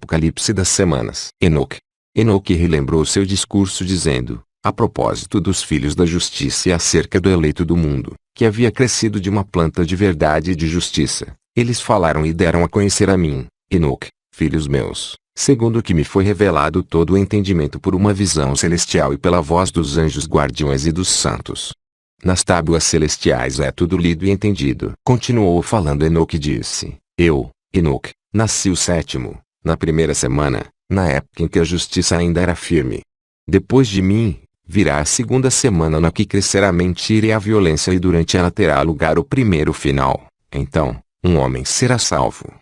apocalipse das semanas. Enoque relembrou seu discurso dizendo, a propósito dos filhos da justiça e acerca do eleito do mundo, que havia crescido de uma planta de verdade e de justiça. Eles falaram e deram a conhecer a mim, Enoque, filhos meus, segundo o que me foi revelado todo o entendimento por uma visão celestial e pela voz dos anjos guardiões e dos santos. Nas tábuas celestiais é tudo lido e entendido. Continuou falando Enoque e disse, eu, Enoque, nasci o sétimo, na primeira semana, na época em que a justiça ainda era firme. Depois de mim, virá a segunda semana na que crescerá a mentira e a violência e durante ela terá lugar o primeiro final. Então, um homem será salvo.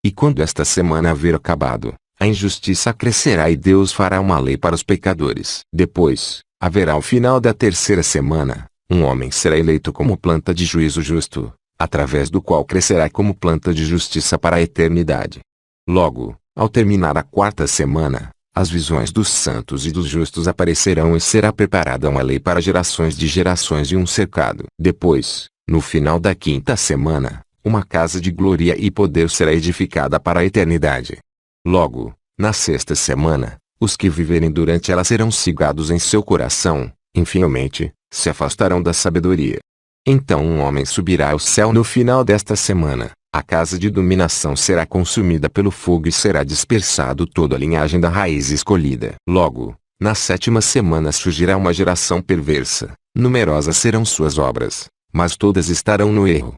E quando esta semana haver acabado, a injustiça crescerá e Deus fará uma lei para os pecadores. Depois, haverá o final da terceira semana, um homem será eleito como planta de juízo justo, através do qual crescerá como planta de justiça para a eternidade. Logo, ao terminar a quarta semana, as visões dos santos e dos justos aparecerão e será preparada uma lei para gerações de gerações e um cercado. Depois, no final da quinta semana, uma casa de glória e poder será edificada para a eternidade. Logo, na sexta semana, os que viverem durante ela serão cigados em seu coração, infinamente, se afastarão da sabedoria. Então um homem subirá ao céu no final desta semana, a casa de dominação será consumida pelo fogo e será dispersado toda a linhagem da raiz escolhida. Logo, na sétima semana surgirá uma geração perversa, numerosas serão suas obras, mas todas estarão no erro.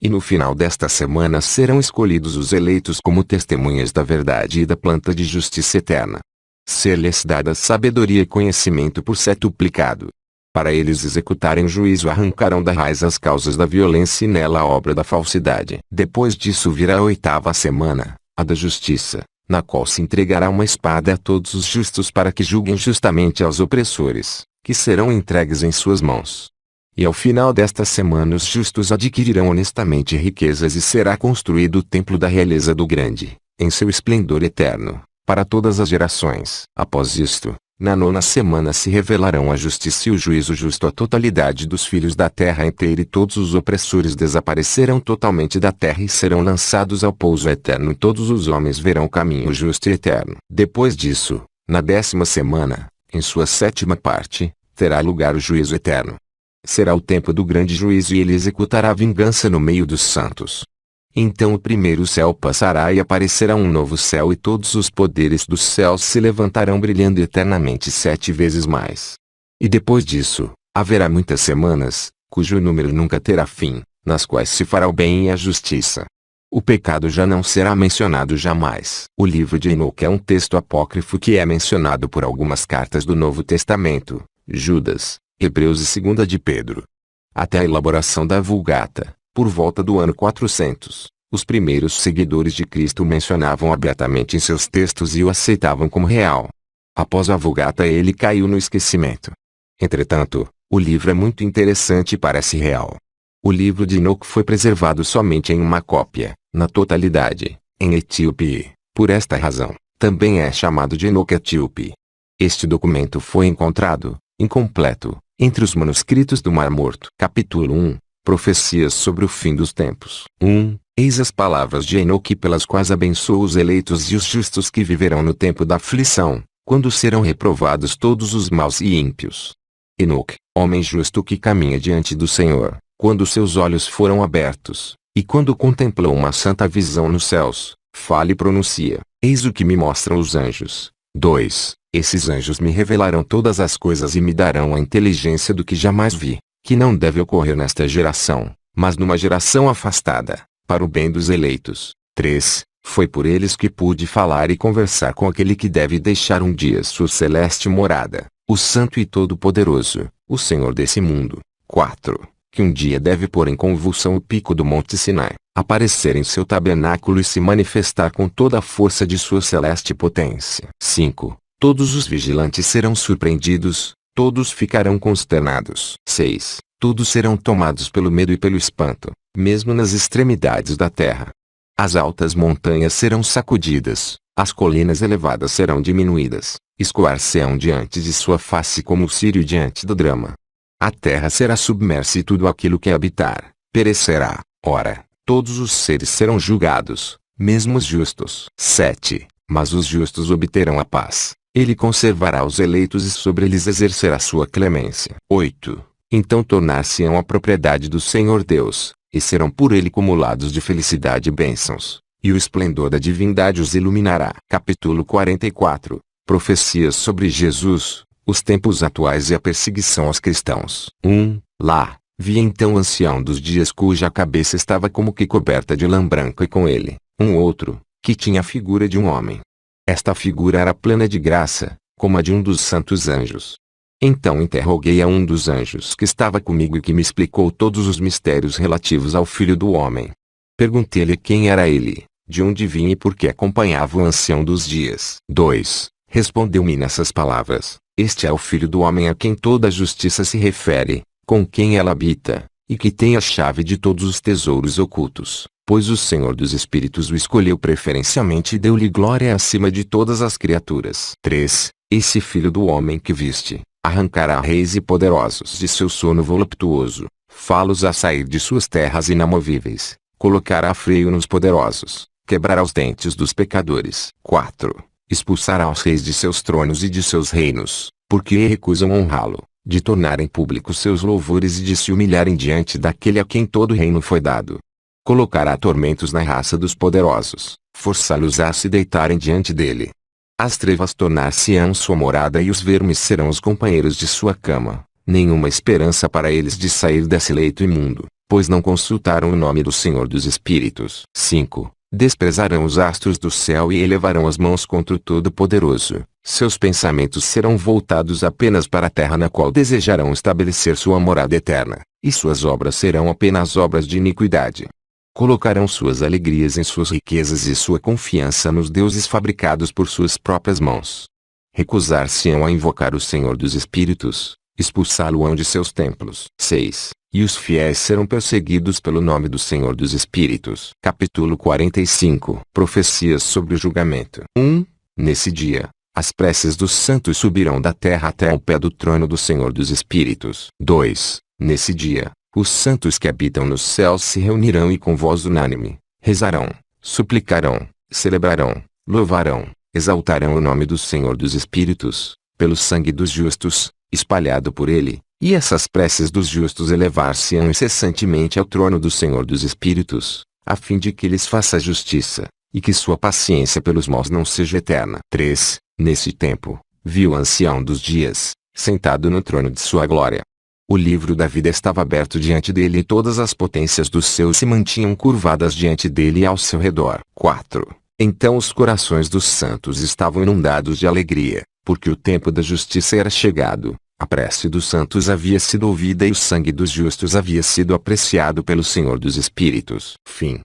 E no final desta semana serão escolhidos os eleitos como testemunhas da verdade e da planta de justiça eterna. Ser-lhes dada sabedoria e conhecimento por setuplicado. Para eles executarem o juízo arrancarão da raiz as causas da violência e nela a obra da falsidade. Depois disso virá a oitava semana, a da justiça, na qual se entregará uma espada a todos os justos para que julguem justamente aos opressores, que serão entregues em suas mãos. E ao final desta semana os justos adquirirão honestamente riquezas e será construído o templo da realeza do Grande, em seu esplendor eterno, para todas as gerações. Após isto, na nona semana se revelarão a justiça e o juízo justo à totalidade dos filhos da terra inteira e todos os opressores desaparecerão totalmente da terra e serão lançados ao pouso eterno e todos os homens verão o caminho justo e eterno. Depois disso, na 10ª semana, em sua 7ª parte, terá lugar o juízo eterno. Será o tempo do grande juízo e ele executará a vingança no meio dos santos. Então o primeiro céu passará e aparecerá um novo céu e todos os poderes dos céus se levantarão brilhando eternamente 7 vezes mais. E depois disso, haverá muitas semanas, cujo número nunca terá fim, nas quais se fará o bem e a justiça. O pecado já não será mencionado jamais. O livro de Enoque é um texto apócrifo que é mencionado por algumas cartas do Novo Testamento, Judas, Hebreus e 2 de Pedro. Até a elaboração da Vulgata, por volta do ano 400, os primeiros seguidores de Cristo o mencionavam abertamente em seus textos e o aceitavam como real. Após a Vulgata ele caiu no esquecimento. Entretanto, o livro é muito interessante e parece real. O livro de Enoque foi preservado somente em uma cópia, na totalidade, em Etíope. Por esta razão, também é chamado de Enoque Etíope. Este documento foi encontrado, incompleto, entre os manuscritos do Mar Morto. Capítulo 1. Profecias sobre o fim dos tempos. 1. Eis as palavras de Enoque pelas quais abençoa os eleitos e os justos que viverão no tempo da aflição, quando serão reprovados todos os maus e ímpios. Enoque, homem justo que caminha diante do Senhor, quando seus olhos foram abertos, e quando contemplou uma santa visão nos céus, fala e pronuncia, eis o que me mostram os anjos. 2. Esses anjos me revelarão todas as coisas e me darão a inteligência do que jamais vi, que não deve ocorrer nesta geração, mas numa geração afastada, para o bem dos eleitos. 3. Foi por eles que pude falar e conversar com aquele que deve deixar um dia sua celeste morada, o Santo e Todo-Poderoso, o Senhor desse mundo. 4. Que um dia deve pôr em convulsão o pico do Monte Sinai, aparecer em seu tabernáculo e se manifestar com toda a força de sua celeste potência. 5. Todos os vigilantes serão surpreendidos, todos ficarão consternados. 6. Todos serão tomados pelo medo e pelo espanto, mesmo nas extremidades da terra. As altas montanhas serão sacudidas, as colinas elevadas serão diminuídas, escoar-se-ão diante de sua face como o círio diante do drama. A terra será submersa e tudo aquilo que habitar, perecerá. Ora, todos os seres serão julgados, mesmo os justos. 7. Mas os justos obterão a paz. Ele conservará os eleitos e sobre eles exercerá sua clemência. 8. Então tornar-se-ão a propriedade do Senhor Deus, e serão por ele cumulados de felicidade e bênçãos, e o esplendor da divindade os iluminará. Capítulo 44. Profecias sobre Jesus, os tempos atuais e a perseguição aos cristãos. Lá, vi então o ancião dos dias cuja cabeça estava como que coberta de lã branca e com ele, um outro, que tinha a figura de um homem. Esta figura era plena de graça, como a de um dos santos anjos. Então interroguei a um dos anjos que estava comigo e que me explicou todos os mistérios relativos ao Filho do Homem. Perguntei-lhe quem era ele, de onde vinha e por que acompanhava o ancião dos dias. 2. Respondeu-me nessas palavras: Este é o Filho do Homem a quem toda a justiça se refere, com quem ela habita, e que tem a chave de todos os tesouros ocultos, pois o Senhor dos Espíritos o escolheu preferencialmente e deu-lhe glória acima de todas as criaturas. 3. Esse Filho do Homem que viste, arrancará reis e poderosos de seu sono voluptuoso, fá-los a sair de suas terras inamovíveis, colocará freio nos poderosos, quebrará os dentes dos pecadores. 4. Expulsará os reis de seus tronos e de seus reinos, porque recusam honrá-lo, de tornarem públicos seus louvores e de se humilharem diante daquele a quem todo o reino foi dado. Colocará tormentos na raça dos poderosos, forçá-los a se deitarem diante dele. As trevas tornar-se-ão sua morada e os vermes serão os companheiros de sua cama. Nenhuma esperança para eles de sair desse leito imundo, pois não consultaram o nome do Senhor dos Espíritos. 5. Desprezarão os astros do céu e elevarão as mãos contra o Todo-Poderoso. Seus pensamentos serão voltados apenas para a terra na qual desejarão estabelecer sua morada eterna, e suas obras serão apenas obras de iniquidade. Colocarão suas alegrias em suas riquezas e sua confiança nos deuses fabricados por suas próprias mãos. Recusar-se-ão a invocar o Senhor dos Espíritos, expulsá-lo-ão de seus templos. 6. E os fiéis serão perseguidos pelo nome do Senhor dos Espíritos. Capítulo 45. Profecias sobre o julgamento. 1. Nesse dia, as preces dos santos subirão da terra até ao pé do trono do Senhor dos Espíritos. 2. Nesse dia, os santos que habitam nos céus se reunirão e com voz unânime, rezarão, suplicarão, celebrarão, louvarão, exaltarão o nome do Senhor dos Espíritos, pelo sangue dos justos, espalhado por ele, e essas preces dos justos elevar-se-ão incessantemente ao trono do Senhor dos Espíritos, a fim de que lhes faça justiça, e que sua paciência pelos maus não seja eterna. 3. Nesse tempo, vi o ancião dos dias, sentado no trono de sua glória. O livro da vida estava aberto diante dele e todas as potências dos céus se mantinham curvadas diante dele e ao seu redor. 4. Então os corações dos santos estavam inundados de alegria, porque o tempo da justiça era chegado, a prece dos santos havia sido ouvida e o sangue dos justos havia sido apreciado pelo Senhor dos Espíritos. Fim.